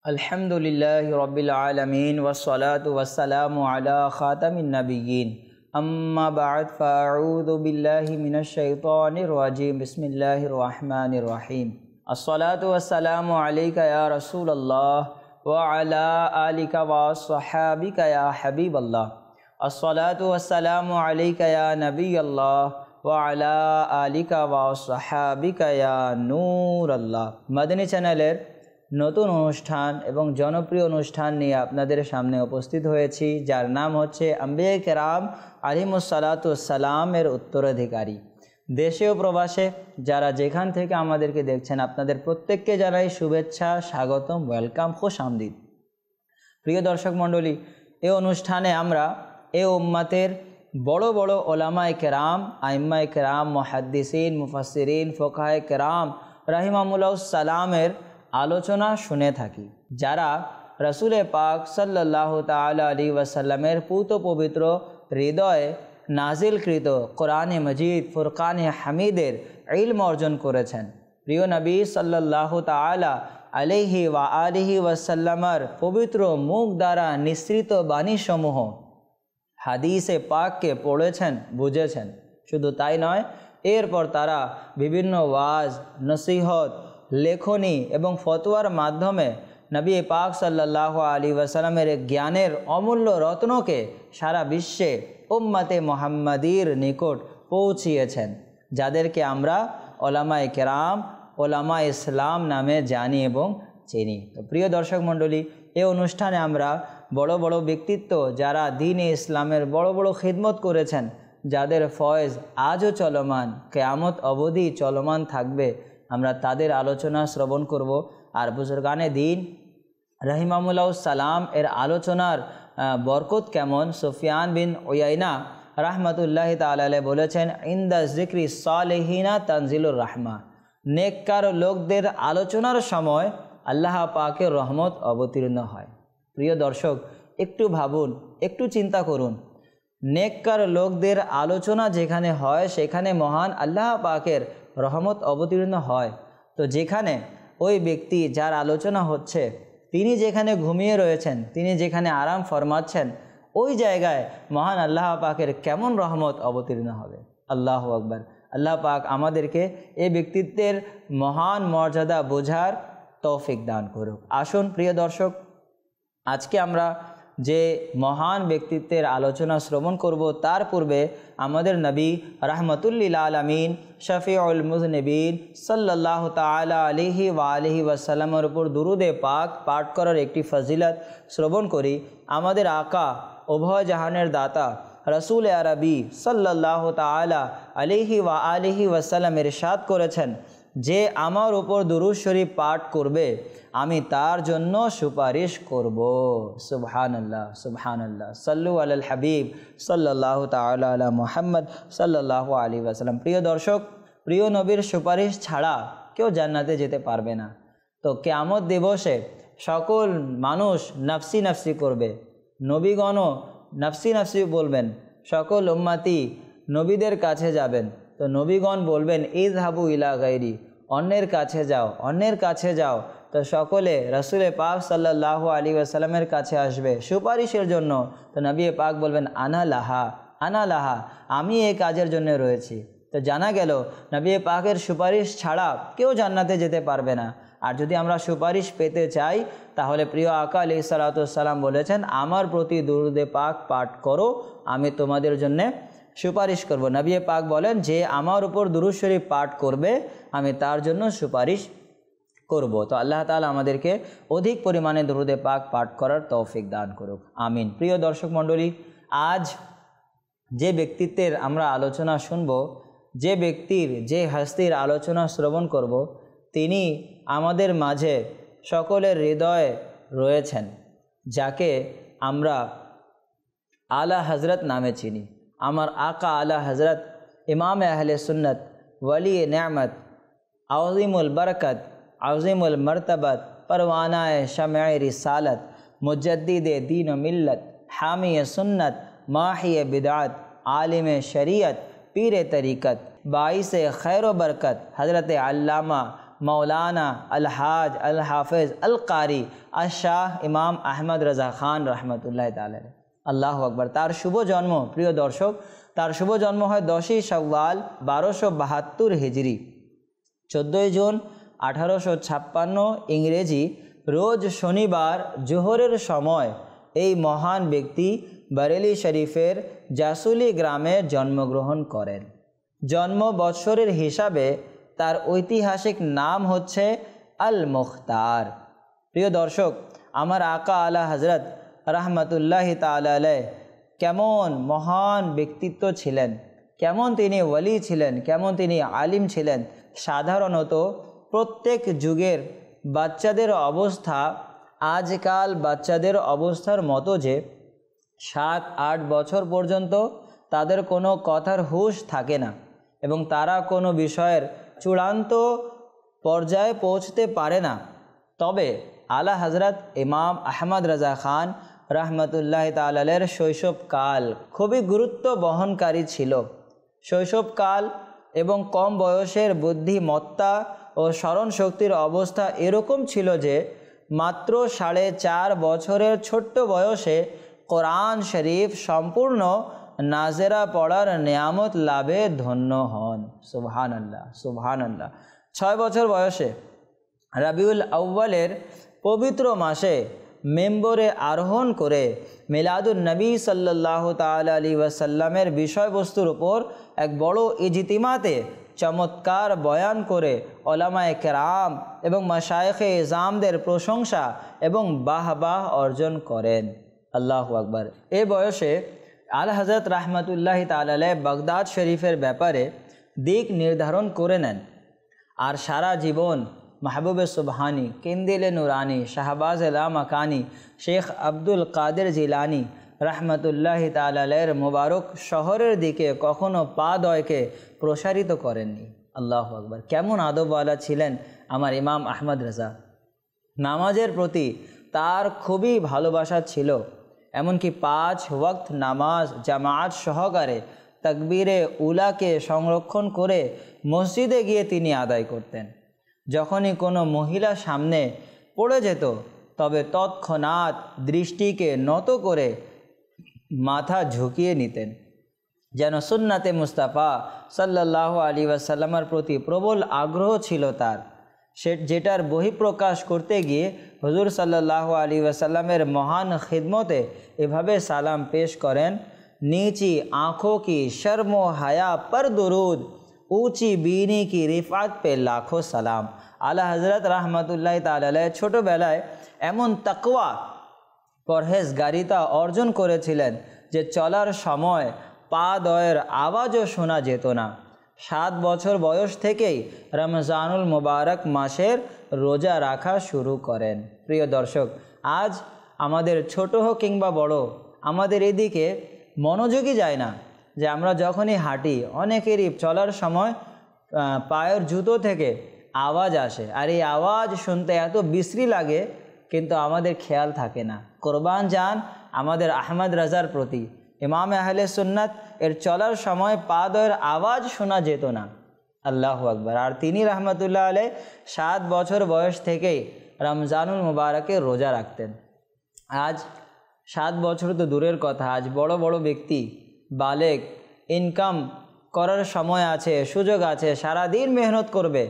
अल्हम्दुलिल्लाहि रब्बिल आलमीन वस्सलातु वस्सलामु अला खातमिन नबिय्यीन अम्मा बअद फ़अऊज़ु बिल्लाहि मिनश शैतानिर रजीम बिस्मिल्लाहिर रहमानिर रहीम अस्सलातु वस्सलामु अलैका या रसूलल्लाह व अला आलिका व अस्हाबिका या हबीबल्लाह अस्सलातु वस्सलामु अलैका या नबियल्लाह व अला आलिका व अस्हाबिका या नूरल्लाह। मदनी चैनलेर নতুন অনুষ্ঠান এবং জনপ্রিয় অনুষ্ঠান নিয়ে আপনাদের সামনে উপস্থিত হয়েছি, যার নাম হচ্ছে আম্বিয়া কেরাম আলাইহিমুসসালাতু ওয়াসসালামের উত্তরাধিকারী। দেশে ও প্রবাসে যারা যেখান থেকে আমাদেরকে দেখছেন, আপনাদের প্রত্যেককে জানাই শুভেচ্ছা, স্বাগতম, ওয়েলকাম, খুশ আমদিদ। প্রিয় দর্শক মণ্ডলী, এই অনুষ্ঠানে আমরা এই উম্মতের বড় বড় ওলামায়ে কেরাম, আইম্মায়ে কেরাম, মুহাদ্দিসিন, মুফাসসিরিন, ফুকাহায়ে কেরাম রাহিমাহুমুল্লাহু সালামের আলোচনা শুনে থাকি, যারা রাসূল পাক সাল্লাল্লাহু তাআলা আলাইহি ওয়াসাল্লামের পুত পবিত্র হৃদয়ে নাজিলকৃত কোরআনে মজিদ, ফুরকানে হামিদের ইলম অর্জন করেছেন। প্রিয় নবী সাল্লাল্লাহু তাআলা আলাইহি ওয়া আলিহি ওয়াসাল্লামের পবিত্র মুখ দ্বারা নিঃসৃত বাণীসমূহ হাদিসে পাককে পড়েছেন, বুঝেছেন। শুধু তাই নয়, এরপর তারা বিভিন্ন ওয়াজ, নসিহত, লেখনী এবং ফতোয়ার মাধ্যমে নবী পাক সাল্লাল্লাহু আলাইহি ওয়াসাল্লামের জ্ঞানের অমূল্য রত্নকে সারা বিশ্বে উম্মতে মুহাম্মাদির নিকট পৌঁছিয়েছেন, যাদেরকে আমরা ওলামায়ে কেরাম, ওলামা ইসলাম নামে জানি এবং চিনি। তো প্রিয় দর্শক মণ্ডলী, এই অনুষ্ঠানে আমরা বড় বড় ব্যক্তিত্ব, যারা দ্বীনে ইসলামের বড় বড় খিদমত করেছেন, যাদের ফয়েজ আজও চলমান, কিয়ামত অবধি চলমান থাকবে, আমরা তাদের আলোচনা শ্রবণ করব। আর বুজুর্গানে দ্বীন রাহিমাহুমুল্লাহু সালাম এর আলোচনার বরকত কেমন, সুফিয়ান বিন উয়াইনা রাহমাতুল্লাহি তাআলা আলাইহি বলেছেন, ইনদা যিকরি সালিহিনা তানজিলুর রাহমা, নেককার লোকদের আলোচনার সময় আল্লাহ পাকের রহমত অবতীর্ণ হয়। প্রিয় দর্শক, একটু ভাবুন, একটু চিন্তা করুন, নেককার লোকদের আলোচনা যেখানে হয়, সেখানে মহান আল্লাহ পাকের রহমত অবতীর্ণ হয়। তো যেখানে ওই ব্যক্তি, যার আলোচনা হচ্ছে, তিনি যেখানে ঘুমিয়ে রয়েছেন, তিনি যেখানে আরাম ফরমাচ্ছেন, ওই জায়গায় মহান আল্লাহ পাকের কেমন রহমত অবতীর্ণ হবে। আল্লাহু আকবার। আল্লাহ পাক আমাদেরকে এই ব্যক্তিত্বের মহান মর্যাদা বোঝার তৌফিক দান করুক। আসুন প্রিয় দর্শক, আজকে আমরা যে মহান ব্যক্তিত্বের আলোচনা শ্রবণ করব, তার পূর্বে আমাদের নবী রাহমাতুল্লিল আলামিন শফিউল মুযনিবিন সাল্লাল্লাহু তাআলা আলাইহি ওয়া আলিহি ওয়াসাল্লামের উপর দুরুদে পাক পাঠ করার একটি ফজিলত শ্রবণ করি। আমাদের আকা, উভয় জাহানের দাতা রাসূল আরবি সাল্লাল্লাহু তাআলা আলাইহি ওয়া আলিহি ওয়াসাল্লাম ইরশাদ করেছেন, যে আমার উপর দুরূদ শরীফ পাঠ করবে, আমি তার জন্য সুপারিশ করব। সুবহানাল্লাহ, সুবহানাল্লাহ। সাল্লু আলাল হাবিব সাল্লাল্লাহু তাআলা আলা মুহাম্মদ সাল্লাল্লাহু আলাইহি ওয়াসাল্লাম। প্রিয় দর্শক, প্রিয় নবীর সুপারিশ ছাড়া কেউ জান্নাতে যেতে পারবে না। তো কিয়ামত দিবসে সকল মানুষ নফসি নফসি করবে, নবীগণও নফসি নফসি বলবেন, সকল উম্মতি নবীদের কাছে যাবেন। তো নবীগণ বলবেন, ইযহাবু ইলা গায়রি, অন্যের কাছে যাও, অন্যের কাছে যাও। তো সকলে রাসূল পাক সাল্লাল্লাহু আলাইহি ওয়াসাল্লামের কাছে আসবে সুপারিশের জন্য। তো নবী পাক বলবেন, আনা লাহা, আনা লাহা, আমি এই কাজের জন্য রয়েছি। তো জানা গেল নবী পাকের সুপারিশ ছাড়া কেউ জান্নাতে যেতে পারবে না। আর যদি আমরা সুপারিশ পেতে চাই, তাহলে প্রিয় আকা আলাইহিস সালাতু ওয়াস সালাম বলেছেন, আমার প্রতি দুরূদে পাক পাঠ করো, আমি তোমাদের জন্য সুপারিশ করব। নবী পাক বলেন, যে আমার উপর দুরূদ শরীফ পাঠ করবে, আমি তার জন্য সুপারিশ করব। তো আল্লাহ তাআলা আমাদেরকে অধিক পরিমাণে দুরূদে পাক পাঠ করার তৌফিক দান করুক, আমিন। প্রিয় দর্শক মণ্ডলী, আজ যে ব্যক্তিত্বের আমরা আলোচনা শুনব, যে ব্যক্তির, যে হস্তির আলোচনা শ্রবণ করব, তিনি আমাদের মাঝে সকলের হৃদয়ে রয়েছেন, যাকে আমরা আলা হজরত নামে চিনি। আমার আকা আলা হজরত ইমাম আহলে সুন্নত, ওয়ালি নেয়ামত, আযীমুল বরকত, আযীমুল মর্তবত, परवानाए शमए रिसालत, मुजद्दिद दीन व मिल्लत, हामी सुन्नत, माही बिदअत, आलिम शरीयत, पीर तरीक़त, बाइस खैर व बरकत, हज़रत अल्लामा मौलाना अल-हाज अल-हाफिज अल-कारी अल-शाह इमाम अहमद रज़ा खान रहमतुल्लाह ताला अलैह। আল্লাহু আকবার। তার শুভ জন্ম, প্রিয় দর্শক, তার শুভ জন্ম হয় 10ই শাওয়াল 1272 হিজরি, 14ই জুন 1856 ইংরেজি রোজ শনিবার জোহরের সময় এই মহান ব্যক্তি বরেলি শরীফের জাসুলি গ্রামে জন্মগ্রহণ করেন। জন্ম বৎসরের হিসাবে তার ঐতিহাসিক নাম হচ্ছে আল মুখতার। প্রিয় দর্শক, আমার আকা আলা হজরত রহমতুল্লাহি তাআলা আলাইহ কেমন মহান ব্যক্তিত্ব ছিলেন, কেমন তিনি ওলি ছিলেন, কেমন তিনি আলিম ছিলেন। সাধারণত প্রত্যেক যুগের বাচ্চাদের অবস্থা আজকাল বাচ্চাদের অবস্থার মতো যে 7-8 বছর পর্যন্ত তাদের কোনো কথার হুঁশ থাকে না এবং তারা কোনো বিষয়ের চূড়ান্ত পর্যায়ে পৌঁছতে পারে না। তবে আলা হজরত ইমাম আহমদ রজা খান রহমতুল্লাহ তাআলা আলাইহির শৈশবকাল খুবই গুরুত্ব বহনকারী ছিল। শৈশবকাল এবং কম বয়সের বুদ্ধিমত্তা ও স্মরণ শক্তির অবস্থা এরকম ছিল যে মাত্র 4.5 বছরের ছোট্ট বয়সে কোরআন শরীফ সম্পূর্ণ নাজেরা পড়ার নিয়ামত লাভে ধন্য হন। সুবহানাল্লাহ, সুবহানাল্লাহ। 6 বছর বয়সে রবিউল আউয়ালের পবিত্র মাসে মেম্বরে আরোহণ করে মিলাদুন নবী সাল্লাল্লাহু তাআলা আলাইহি ওয়াসাল্লামের বিষয়বস্তুর উপর এক বড় ইজতিমাতে চমৎকার বয়ান করে ওলামায়ে কেরাম এবং মাশায়েখে ইজামদের প্রশংসা এবং বাহবাহ অর্জন করেন। আল্লাহু আকবার। এ বয়সে আলা হযরত রাহমাতুল্লাহি তাআলা আলাইহি বাগদাদ শরীফের ব্যাপারে দিক নির্ধারণ করে নেন আর সারা জীবন মাহবুবে সুবহানি, কিন্দিলে নুরানি, শাহবাজ লামাকানি, শেখ আব্দুল কাদের জিলানি রহমতুল্লাহি তাআলা আলাইহির মুবারক শহরের দিকে কখনো পা দয়কে প্রসারিত করেননি। আল্লাহু আকবার। কেমন আদবওয়ালা ছিলেন আমার ইমাম আহমদ রাজা। নামাজের প্রতি তার খুবই ভালোবাসা ছিল, এমনকি 5 ওয়াক্ত নামাজ জামাত সহকারে তাকবীরে উলাকে সংরক্ষণ করে মসজিদে গিয়ে তিনি আদায় করতেন। যখনই কোনো মহিলা সামনে পড়ে যেত তবে তৎক্ষণাৎ দৃষ্টিকে নত করে মাথা ঝুঁকিয়ে নিতেন, যেন সুন্নাতে মুস্তাফা সাল্লাল্লাহু আলাইহি ওয়াসাল্লামের প্রতি প্রবল আগ্রহ ছিল তার, যেটার বহিঃপ্রকাশ করতে গিয়ে হুজুর সাল্লাল্লাহু আলাইহি ওয়াসাল্লামের মহান খিদমতে এভাবে সালাম পেশ করেন, नीची आँखों की शर्म हया पर दुरूद, ऊंची बीनी की रिफात पे लाखों সালাম। আলা হযরত রাহমাতুল্লাহি তাআলা আলাইহি ছোটবেলায় এমন তাকওয়া পরহেজগারিতা অর্জন করেছিলেন যে চলার সময় পা দয়ের আওয়াজও শোনা যেত না। 7 বছর বয়স থেকেই রমজানুল মুবারক মাসের রোজা রাখা শুরু করেন। প্রিয় দর্শক, আজ আমাদের ছোট হোক কিংবা বড়, আমাদের এদিকে মনোযোগই যায় না যে আমরা যখনই হাঁটি অনেকেরই চলার সময় পায়ের জুতো থেকে আওয়াজ আসে, আর এই আওয়াজ শুনতে এত বিশ্রী লাগে কিন্তু আমাদের খেয়াল থাকে না। কোরবান যান আমাদের আহমদ রাজার প্রতি, ইমামে আহলে সুন্নাত এর চলার সময় পা দয়ের আওয়াজ শোনা যেত না। আল্লাহু আকবার। আর তিনি রহমতুল্লাহ আলাইহি 7 বছর বয়স থেকেই রমজানুল মুবারকে রোজা রাখতেন। আজ 7 বছর তো দূরের কথা, আজ বড় বড় ব্যক্তি বালেগ, ইনকাম করার সময় আছে, সুযোগ আছে, সারাদিন মেহনত করবে,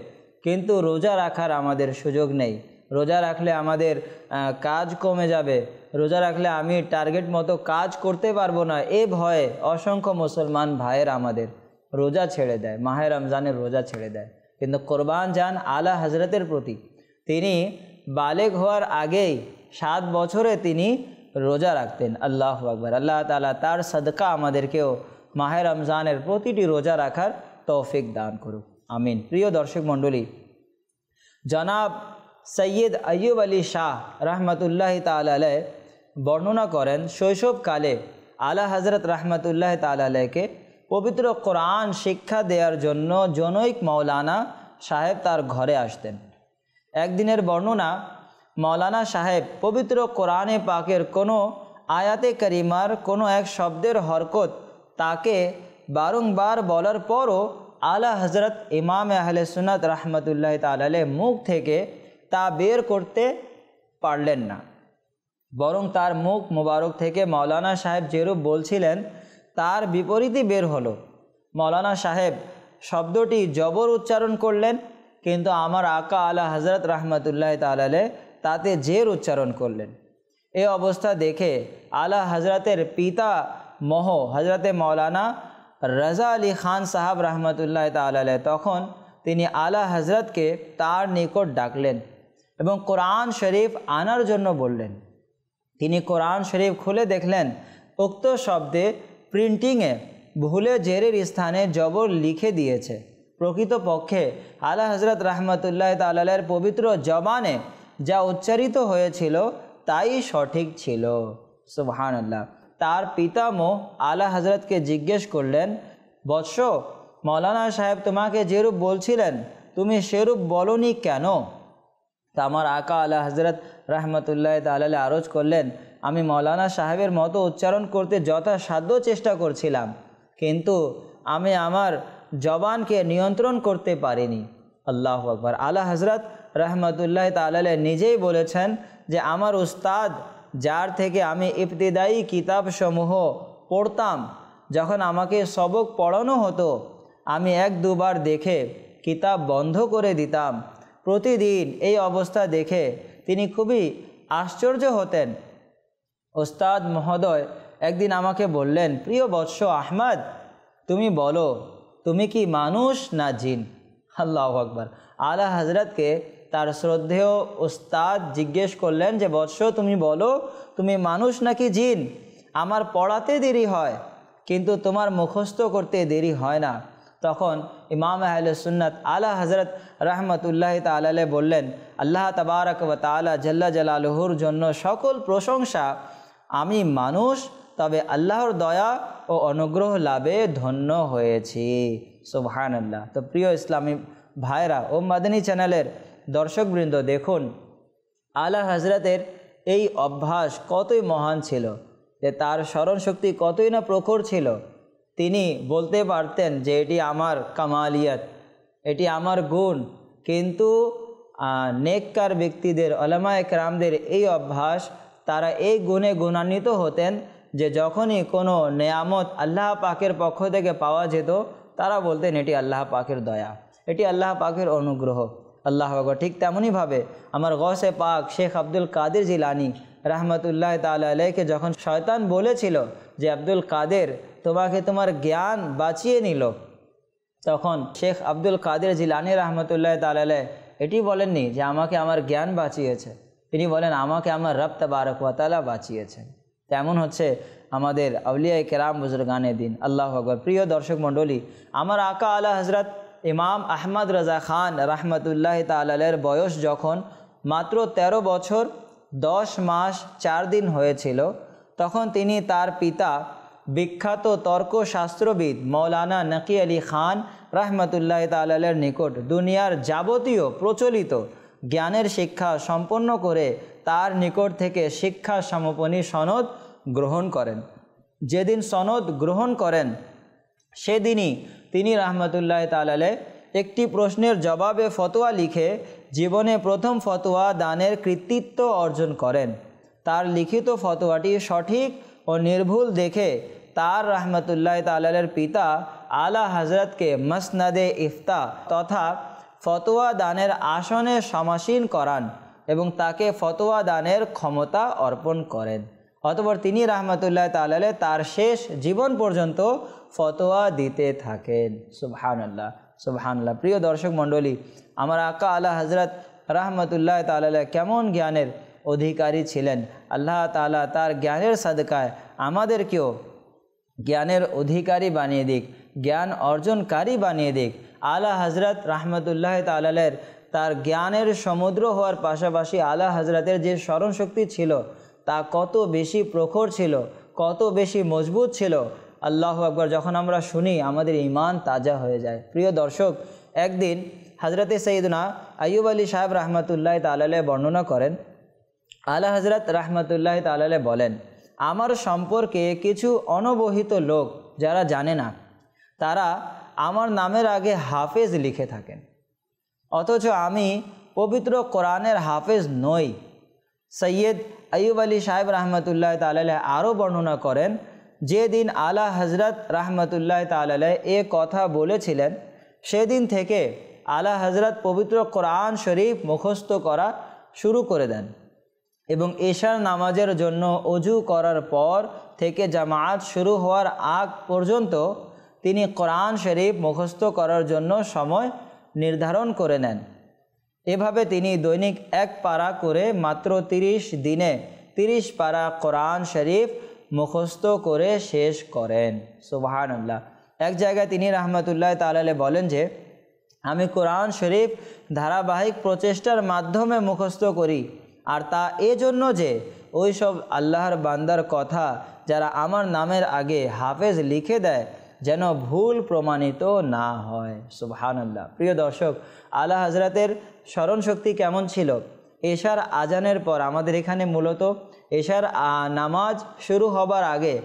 কিন্তু রোজা রাখার আমাদের সুযোগ নেই। রোজা রাখলে আমাদের কাজ কমে যাবে, রোজা রাখলে আমি টার্গেট মতো কাজ করতে পারবো না, এ ভয়ে অসংখ্য মুসলমান ভাইয়ের আমাদের রোজা ছেড়ে দেয়, মাহে রমজানের রোজা ছেড়ে দেয়। কিন্তু কোরবান যান আলা হজরতের প্রতি, তিনি বালেগ হওয়ার আগেই 7 বছরে তিনি রোজা রাখতেন। আল্লাহু আকবার। আল্লাহ তাআলা তার সদকা আমাদেরকেও মাহে রমজানের প্রতিটি রোজা রাখার তৌফিক দান করুক, আমিন। প্রিয় দর্শক মণ্ডলী, জনাব সৈয়দ আইয়ুব আলী শাহ রহমতুল্লাহি তাআলা আলাইহি বর্ণনা করেন, শৈশবকালে আলা হজরত রহমতুল্লাহি তাআলা আলাইহিকে পবিত্র কোরআন শিক্ষা দেওয়ার জন্য জনৈক মৌলানা সাহেব তার ঘরে আসতেন। একদিনের বর্ণনা, মৌলানা সাহেব পবিত্র কোরআনে পাকের কোনো আয়াতে করিমার কোনো এক শব্দের হরকত তাকে বারংবার বলার পরও আলা হজরত ইমাম আহলে সুন্নাত রহমতুল্লাহ তাআলা মুখ থেকে তা বের করতে পারলেন না, বরং তার মুখ মুবারক থেকে মৌলানা সাহেব যেরূপ বলছিলেন তার বিপরীতই বের হলো। মৌলানা সাহেব শব্দটি জবর উচ্চারণ করলেন, কিন্তু আমার আকা আলা হজরত রহমতুল্লাহ তাআলা তাতে জের উচ্চারণ করলেন। এই অবস্থা দেখে আলা হজরতের পিতা মহ হজরতে মৌলানা রাজা আলী খান সাহাব রহমতুল্লাহ তাআলা তখন তিনি আলা হজরতকে তার নিকট ডাকলেন এবং কোরআন শরীফ আনার জন্য বললেন। তিনি কোরআন শরীফ খুলে দেখলেন উক্ত শব্দে প্রিন্টিংয়ে ভুলে জেরের স্থানে জবর লিখে দিয়েছে। প্রকৃতপক্ষে আলা হজরত রহমতুল্লাহ তাআলার পবিত্র জবানে যা উচ্চারিত হয়েছিল তাই সঠিক ছিল। সুবহানাল্লাহ। তার পিতামহ আলা হজরতকে জিজ্ঞেস করলেন, বৎস, মৌলানা সাহেব তোমাকে যেরূপ বলছিলেন তুমি সেরূপ বলনি কেন? তা আমার আকা আলা হজরত রহমতুল্লাহ তাআলা আরজ করলেন, আমি মৌলানা সাহেবের মতো উচ্চারণ করতে যথাসাধ্য চেষ্টা করছিলাম, কিন্তু আমি আমার জবানকে নিয়ন্ত্রণ করতে পারিনি। আল্লাহু আকবার। আলা হজরত রহমতুল্লাহ তাআলা নিজেই বলেছেন যে আমার উস্তাদ যার থেকে আমি ইবতিদায়ী কিতাবসমূহ পড়তাম, যখন আমাকে সবক পড়ানো হতো আমি এক দুবার দেখে কিতাব বন্ধ করে দিতাম। প্রতিদিন এই অবস্থা দেখে তিনি খুবই আশ্চর্য হতেন। ওস্তাদ মহোদয় একদিন আমাকে বললেন, প্রিয় বৎস আহমদ, তুমি বলো তুমি কি মানুষ না জিন? আল্লাহু আকবার। আলা হজরতকে তার শ্রদ্ধেয় ওস্তাদ জিজ্ঞেস করলেন যে বৎস তুমি বলো তুমি মানুষ নাকি জিন? আমার পড়াতে দেরি হয় কিন্তু তোমার মুখস্থ করতে দেরি হয় না। তখন ইমাম আহলে সুন্নাত আলা হজরত রহমতুল্লাহ তাআলা বললেন, আল্লাহ তাবারক ওয়া তাআলা জাল্লা জালালুহুর জন্য সকল প্রশংসা। আমি মানুষ, তবে আল্লাহর দয়া ও অনুগ্রহ লাভে ধন্য হয়েছি। সুবহানাল্লাহ। তো প্রিয় ইসলামী ভাইরা ও মাদানী চ্যানেলের দর্শকবৃন্দ, দেখুন আলা হজরতের এই অভ্যাস কতই মহান ছিল, যে তার স্মরণশক্তি কতই না প্রখর ছিল। তিনি বলতে পারতেন যে এটি আমার কামালিয়াত, এটি আমার গুণ, কিন্তু নেককার ব্যক্তিদের উলামায়ে কেরামদের এই অভ্যাস, তারা এই গুণে গুণান্বিত হতেন যে যখনই কোনো নেয়ামত আল্লাহ পাকের পক্ষ থেকে পাওয়া যেত তারা বলতেন এটি আল্লাহ পাকের দয়া, এটি আল্লাহ পাকের অনুগ্রহ। আল্লাহ আকবার। ঠিক তেমনইভাবে আমার গৌসে পাক শেখ আব্দুল কাদের জিলানী রহমতুল্লাহ তাআলা আলাইহিকে যখন শয়তান বলেছিল যে আব্দুল কাদের তোমাকে তোমার জ্ঞান বাঁচিয়ে নিল, তখন শেখ আব্দুল কাদের জিলানী রহমতুল্লাহ তাআলা আলাইহি এটি বলেননি যে আমাকে আমার জ্ঞান বাঁচিয়েছে, তিনি বলেন আমাকে আমার রব তাবারক ওয়া তাআলা বাঁচিয়েছেন। তেমন হচ্ছে আমাদের আউলিয়া কেরাম বুজুর্গানে দিন। আল্লাহু আকবার। প্রিয় দর্শক মণ্ডলী, আমার আকা আলা হজরত ইমাম আহমদ রাজা খান রহমতুল্লাহ তাআলার বয়স যখন মাত্র 13 বছর 10 মাস 4 দিন হয়েছিল, তখন তিনি তার পিতা বিখ্যাত তর্কশাস্ত্রবিদ মৌলানা নকি আলী খান রহমতুল্লাহ তাআলার নিকট দুনিয়ার যাবতীয় প্রচলিত জ্ঞানের শিক্ষা সম্পন্ন করে তার নিকট থেকে শিক্ষা সমাপনী সনদ গ্রহণ করেন। যেদিন সনদ গ্রহণ করেন সেদিনই তিনি রহমতুল্লাহ তাআলা একটি প্রশ্নের জবাবে ফতোয়া লিখে জীবনে প্রথম ফতোয়া দানের কৃতিত্ব অর্জন করেন। তার লিখিত ফতোয়াটি সঠিক ও নির্ভুল দেখে তার রহমতুল্লাহ তাআলার পিতা আলা হজরতকে মসনদে ইফতা তথা ফতোয়া দানের আসনে সমাসীন করান এবং তাকে ফতোয়া দানের ক্ষমতা অর্পণ করেন। অতঃপর তিনি রহমতুল্লাহ তাআলা তার শেষ জীবন পর্যন্ত ফতোয়া দিতে থাকেন। সুবহানাল্লাহ, সুবহানাল্লাহ। প্রিয় দর্শক মণ্ডলী, আমার আকা আলা হজরত রহমতুল্লাহ তাআলা কেমন জ্ঞানের অধিকারী ছিলেন। আল্লাহ তাআলা তার জ্ঞানের সাদকায় আমাদেরকেও জ্ঞানের অধিকারী বানিয়ে দিক, জ্ঞান অর্জনকারী বানিয়ে দিক। আলা হজরত রহমতুল্লাহ তাআলার তার জ্ঞানের সমুদ্র হওয়ার পাশাপাশি আলা হজরতের যে স্মরণশক্তি ছিল তা কত বেশি প্রখর ছিল, কত বেশি মজবুত ছিল। আল্লাহু আকবার। যখন আমরা শুনি আমাদের ঈমান তাজা হয়ে যায়। প্রিয় দর্শক, একদিন হজরতে সৈয়দনা আইয়ুব আলী সাহেব রহমতুল্লাহ তাআলা বর্ণনা করেন, আলা হজরত রহমতুল্লাহ তাআলা বলেন, আমার সম্পর্কে কিছু অনবহিত লোক যারা জানে না, তারা আমার নামের আগে হাফেজ লিখে থাকেন, অথচ আমি পবিত্র কোরআনের হাফেজ নই। সৈয়দ আইয়ুব আলী সাহেব রহমতুল্লাহ তাআলা আরও বর্ণনা করেন, যেদিন আলা হজরত রহমতুল্লাহ তাআলা এ কথা বলেছিলেন, সেদিন থেকে আলা হজরত পবিত্র কোরআন শরীফ মুখস্থ করা শুরু করে দেন এবং এশার নামাজের জন্য অজু করার পর থেকে জামাত শুরু হওয়ার আগ পর্যন্ত তিনি কোরআন শরীফ মুখস্থ করার জন্য সময় নির্ধারণ করে নেন। এভাবে তিনি দৈনিক এক পারা করে মাত্র 30 দিনে 30 পারা কোরআন শরীফ মুখস্থ করে শেষ করেন। সুবহানাল্লাহ। এক জায়গায় তিনি রহমতুল্লাহ তাআলা বলেন যে, আমি কোরআন শরীফ ধারাবাহিক প্রচেষ্টার মাধ্যমে মুখস্থ করি, আর তা এজন্য যে ওই সব আল্লাহর বান্দার কথা যারা আমার নামের আগে হাফেজ লিখে দেয় যেন ভুল প্রমাণিত না হয়। সুবহানাল্লাহ। প্রিয় দর্শক, আলা হজরতের স্মরণ শক্তি কেমন ছিল? এশার আজানের পর আমাদের এখানে মূলত এশার নামাজ শুরু হবার আগে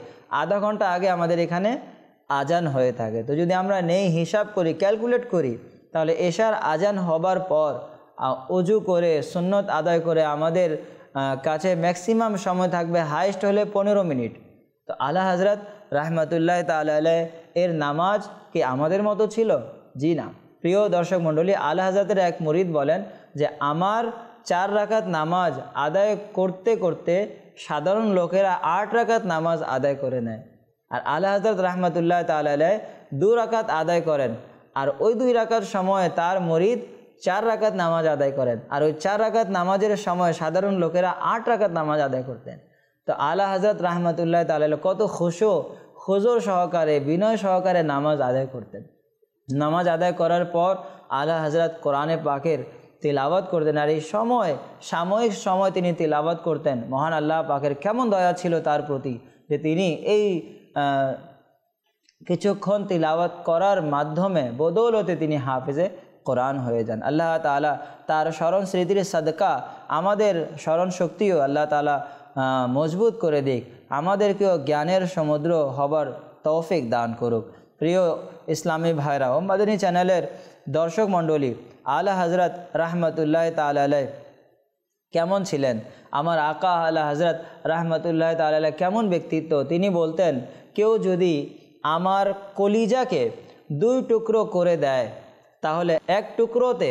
আধা ঘন্টা আগে আমাদের এখানে আজান হয়ে থাকে। তো যদি আমরা নেই হিসাব করি, ক্যালকুলেট করি, তাহলে এশার আজান হবার পর অজু করে সুন্নত আদায় করে আমাদের কাছে ম্যাক্সিমাম সময় থাকবে হাইস্ট হলে 15 মিনিট। তো আলা হজরত রহমতুল্লাহ তাআলা এর নামাজ কি আমাদের মতো ছিল? জি না। প্রিয় দর্শক মণ্ডলী, আলা হজরতের এক মুরিদ বলেন যে, আমার 4 রাকাত নামাজ আদায় করতে করতে সাধারণ লোকেরা 8 রাকাত নামাজ আদায় করে নেয়, আর আলা হজরত রহমতুল্লাহ তাআলা 2 রাকাত আদায় করেন, আর ওই 2 রাকাত সময় তার মুরিদ 4 রাকাত নামাজ আদায় করেন, আর ওই 4 রাকাত নামাজের সময় সাধারণ লোকেরা 8 রাকাত নামাজ আদায় করতেন। তো আলা হজরত রহমতুল্লাহ তাআলা কত হুজুর সহকারে, বিনয় সহকারে নামাজ আদায় করতেন। নামাজ আদায় করার পর আলা হজরত কোরআনে পাকের তিলাওয়াত করতেন, আর এই সময় সাময়িক সময় তিনি তিলাওয়াত করতেন। মহান আল্লাহ পাকের কেমন দয়া ছিল তার প্রতি যে তিনি এই কিছুক্ষণ তিলাওয়াত করার মাধ্যমে বদৌলতে তিনি হাফেজে কোরআন হয়ে যান। আল্লাহ তাআলা তার স্মরণ স্মৃতির সাদকা আমাদের স্মরণ শক্তিও আল্লাহ তাআলা মজবুত করে দিক, আমাদেরকেও জ্ঞানের সমুদ্র হবার তৌফিক দান করুক। প্রিয় ইসলামী ভাইরা ও মাদানী চ্যানেলের দর্শক মণ্ডলী, আলা হজরত রহমতুল্লাহ তাআলা কেমন ছিলেন? আমার আকা আলা হজরত রহমতুল্লাহ তাআলা কেমন ব্যক্তিত্ব? তিনি বলতেন, কেউ যদি আমার কলিজাকে 2 টুকরো করে দেয়, তাহলে এক টুকরোতে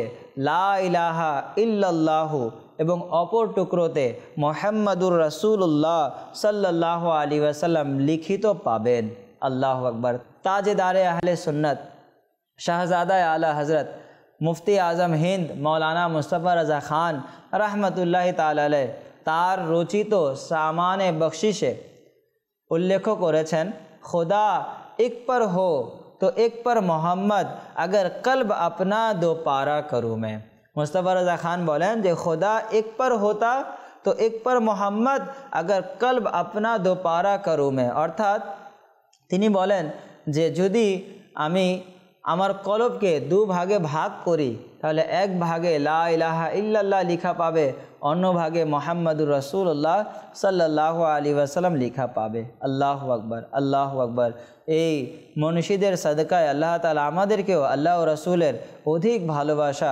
লা ইলাহা ইল্লাল্লাহু এবং অপর টুকরোতে মুহাম্মাদুর রাসূলুল্লাহ সাল্লাল্লাহু আলাইহি ওয়াসাল্লাম লিখিত পাবেন। আল্লাহু আকবার। তাজেদারে আহলে সুন্নত শাহজাদায়ে আলা হজরত মুফতি আজম হিন্দ মৌলানা মুস্তফা রাজা খান রহমতুল্লাহ তাআলা তার রচিত সামানে বख्शिशे उल्लेख করেছেন, खुदा एक पर हो तो एक पर मोहम्मद, अगर कल्ब अपना 2 पारा करूँ मैं। मुस्तफ़ा रज़ा खान बोलें जे खुदा एक पर होता तो एक पर मोहम्मद, अगर कल्ब अपना 2 पारा करूँ मैं। अर्थात তিনি বলেন যে যদি আমি আমার কলবকে 2 ভাগে ভাগ করি, তাহলে এক ভাগে লা ইলাহা ইল্লাল্লাহ লিখা পাবে, অন্য ভাগে মুহাম্মাদুর রাসূলুল্লাহ সাল্লাল্লাহু আলাইহি ওয়াসাল্লাম লিখা পাবে। আল্লাহু আকবার, আল্লাহু আকবার। এই মনীষীদের সাদকায় আল্লাহ তাআলা আমাদেরকেও আল্লাহ ও রাসূলের অধিক ভালোবাসা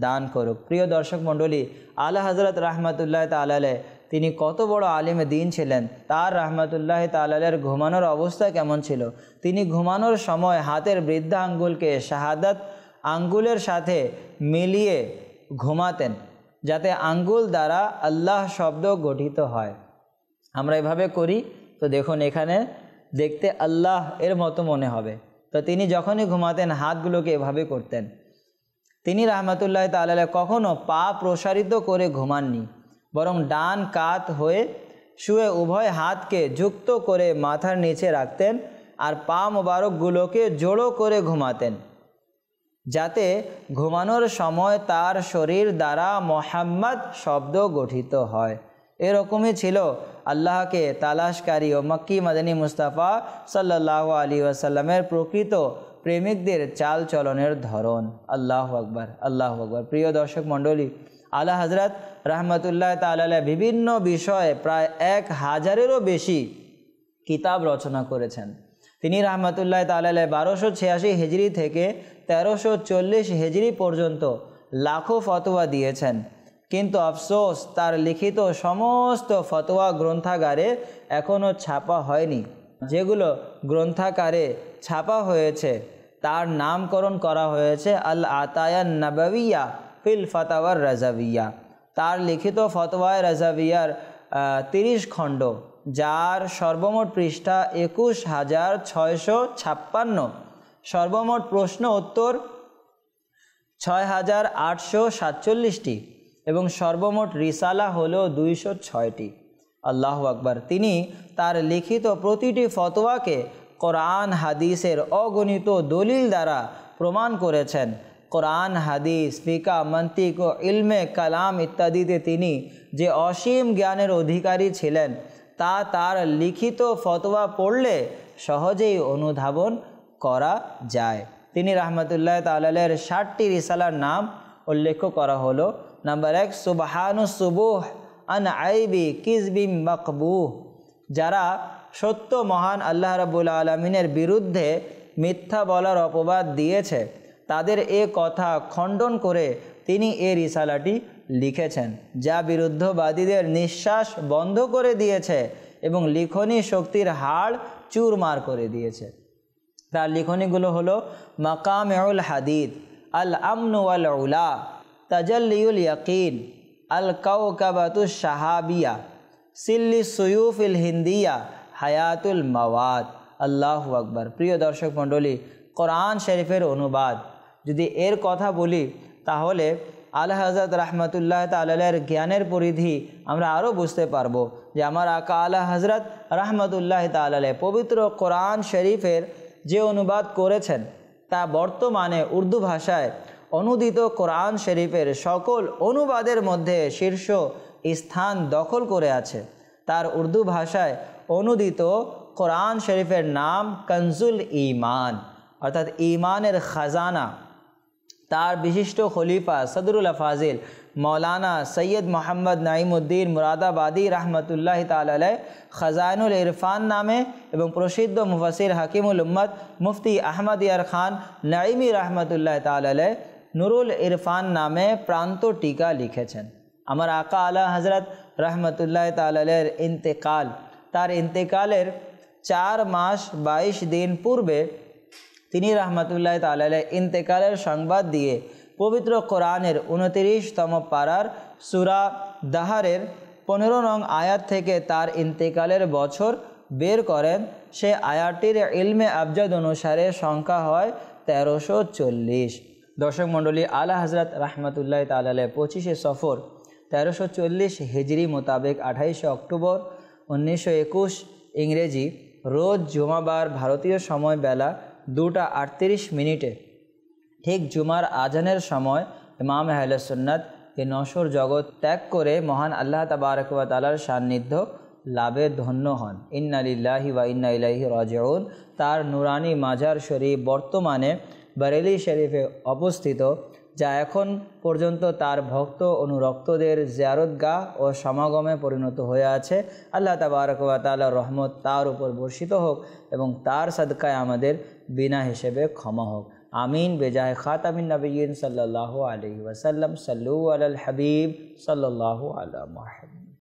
দান করুক। প্রিয় দর্শক মণ্ডলী, আলা হজরত রহমতুল্লাহ তাআলা তিনি কত বড় আলিম দ্বীন ছিলেন। তার রহমতুল্লাহ তাআলার ঘুমানোর অবস্থা কেমন ছিল? তিনি ঘুমানোর সময় হাতের বৃদ্ধা আঙ্গুলকে শাহাদাত আঙ্গুলের সাথে মিলিয়ে ঘুমাতেন, যাতে আঙ্গুল দ্বারা আল্লাহ শব্দ গঠিত হয়। আমরা এভাবে করি তো দেখুন এখানে দেখতে আল্লাহ এর মতো মনে হবে। তো তিনি যখনই ঘুমাতেন হাতগুলোকে এভাবে করতেন। তিনি রহমতুল্লাহ তাআলা কখনো পা প্রসারিত করে ঘুমাননি, বরং ডান কাত হয়ে শুয়ে উভয় হাতকে যুক্ত করে মাথার নিচে রাখতেন আর পা মোবারকগুলোকে জোড়ো করে ঘুমাতেন, যাতে ঘুমানোর সময় তার শরীর দ্বারা মোহাম্মদ শব্দ গঠিত হয়। এরকমই ছিল আল্লাহকে তালাশকারী ও মক্কি মাদানী মুস্তাফা সাল্লাল্লাহু আলাইহি ওয়াসাল্লামের প্রকৃত প্রেমিকদের চাল চলনের ধরন। আল্লাহু আকবার, আল্লাহু আকবার। প্রিয় দর্শক মণ্ডলী, আলা হজরত রহমতুল্লাহ তাআলা বিভিন্ন বিষয়ে প্রায় 1000-এরও বেশি কিতাব রচনা করেছেন। তিনি রহমতুল্লাহ তাআলা 1286 হিজরি থেকে 1340 হিজরি পর্যন্ত লাখো ফতোয়া দিয়েছেন, কিন্তু আফসোস তার লিখিত সমস্ত ফতোয়া গ্রন্থাগারে এখনও ছাপা হয়নি। যেগুলো গ্রন্থাগারে ছাপা হয়েছে তার নামকরণ করা হয়েছে আল আতায়ান নববিয়া ফিল ফাতাওয়ার রাজাবিয়া। তার লিখিত ফতোয়ায় রাজাবিয়ার 30 খণ্ড, যার সর্বমোট পৃষ্ঠা 21,656, সর্বমোট প্রশ্ন উত্তর 6,847টি এবং সর্বমোট রিসালা হলো 206টি। আল্লাহু আকবার। তিনি তার লিখিত প্রতিটি ফতোয়াকে কোরআন হাদিসের অগণিত দলিল দ্বারা প্রমাণ করেছেন। কোরআন, হাদিস, ফিকা, মন্তিক ও ইলমে কালাম ইত্যাদিতে তিনি যে অসীম জ্ঞানের অধিকারী ছিলেন তা তার লিখিত ফতোয়া পড়লে সহজেই অনুধাবন করা যায়। তিনি রহমতুল্লাহ তাআলার 60টি রিসালার নাম উল্লেখ করা হলো। নাম্বার 1, সুবহানুস সুবুহ আন আইবি কিজবিম মাকবুহ। যারা সত্য মহান আল্লাহ রাব্বুল আলামিনের বিরুদ্ধে মিথ্যা বলার অপবাদ দিয়েছে তাদের এ কথা খণ্ডন করে তিনি এই রিসালাটি লিখেছেন, যা বিরুদ্ধবাদীদের নিঃশ্বাস বন্ধ করে দিয়েছে এবং লিখনী শক্তির হাড় চুরমার করে দিয়েছে। তার লিখনীগুলো হলো মাকামেউল হাদিদ, আল আমনু ওয়াল উলা, তাজাল্লিউল ইয়াকিন, আল কাওকাবাতুশ শাহাবিয়া, সিল্লি সুয়ুফিল হিন্দিয়া, হায়াতুল মাওয়াদ। আল্লাহু আকবার। প্রিয় দর্শক মণ্ডলী, কোরআন শরীফের অনুবাদ যদি এর কথা বলি তাহলে আলা হযরত রহমতুল্লাহ তাআলার জ্ঞানের পরিধি আমরা আরও বুঝতে পারবো যে আমার আকা আলা হযরত রহমতুল্লাহ তাআলা পবিত্র কোরআন শরীফের যে অনুবাদ করেছেন তা বর্তমানে উর্দু ভাষায় অনুদিত কোরআন শরীফের সকল অনুবাদের মধ্যে শীর্ষ স্থান দখল করে আছে। তার উর্দু ভাষায় অনুদিত কোরআন শরীফের নাম কনজুল ঈমান, অর্থাৎ ঈমানের খাজানা। তার বিশিষ্ট খলিফা সদরুল ফাজিল মৌলানা সৈয়দ মোহাম্মদ নাঈমুদ্দিন মুরাদাবাদী রহমতুল্লাহ তাআলা আলাইহ খাজানুল ইরফান নামে এবং প্রসিদ্ধ মুফাসির হাকিমুল উম্মত মুফতি আহমদ ইয়ার খান নাঈমি রহমতুল্লাহ তাআলা আলাইহ নুরুল ইরফান নামে প্রান্ত টিকা লিখেছেন। আমার আকা আলা হযরত রহমতুল্লাহ তাআলা আলাইহির ইন্তেকাল, তার ইন্তেকালের 4 মাস 22 দিন পূর্বে তিনি রহমতুল্লাহ তাআলা আলাইহ ইন্তেকালের সংবাদ দিয়ে পবিত্র কোরআনের 29তম পারার সূরা দাহারের 15 নং আয়াত থেকে তার ইন্তেকালের বছর বের করেন। সে আয়াতটির ইলমে আবজাদ অনুসারে সংখ্যা হয় 1340। দর্শক মণ্ডলী, আলা হযরত রহমতুল্লাহ তাআলা আলাইহ 25শে সফর 1340 হিজরি মোতাবেক 28শে অক্টোবর 1921 ইংরেজি রোজ জুমাবার ভারতীয় সময় বেলা 2:38 ঠিক জুমার আজানের সময় ইমাম আহলে সুন্নাত এই নশ্বর জগৎ ত্যাগ করে মহান আল্লাহ তাবারক ওয়া তাআলার সান্নিধ্য লাভে ধন্য হন। ইন্না লিল্লাহি ওয়া ইন্না ইলাইহি রাজিউন। তার নুরানি মাজার শরীফ বর্তমানে বরেলি শরীফে অবস্থিত, যা এখন পর্যন্ত তার ভক্ত অনুরক্তদের জিয়ারতগাহ ও সমাগমে পরিণত হয়ে আছে। আল্লাহ তাবারক ওয়া তাআলার রহমত তার উপর বর্ষিত হোক এবং তার সাদকায় আমাদের বিনা হিসেবে ক্ষমা হোক। আমিন। বেজায় খাতামিন নবিয়্যিন সাল্লাল্লাহু আলাইহি ওয়াসাল্লাম। সাল্লু আলাল হাবিব সাল্লাল্লাহু আলা মুহাম্মদ।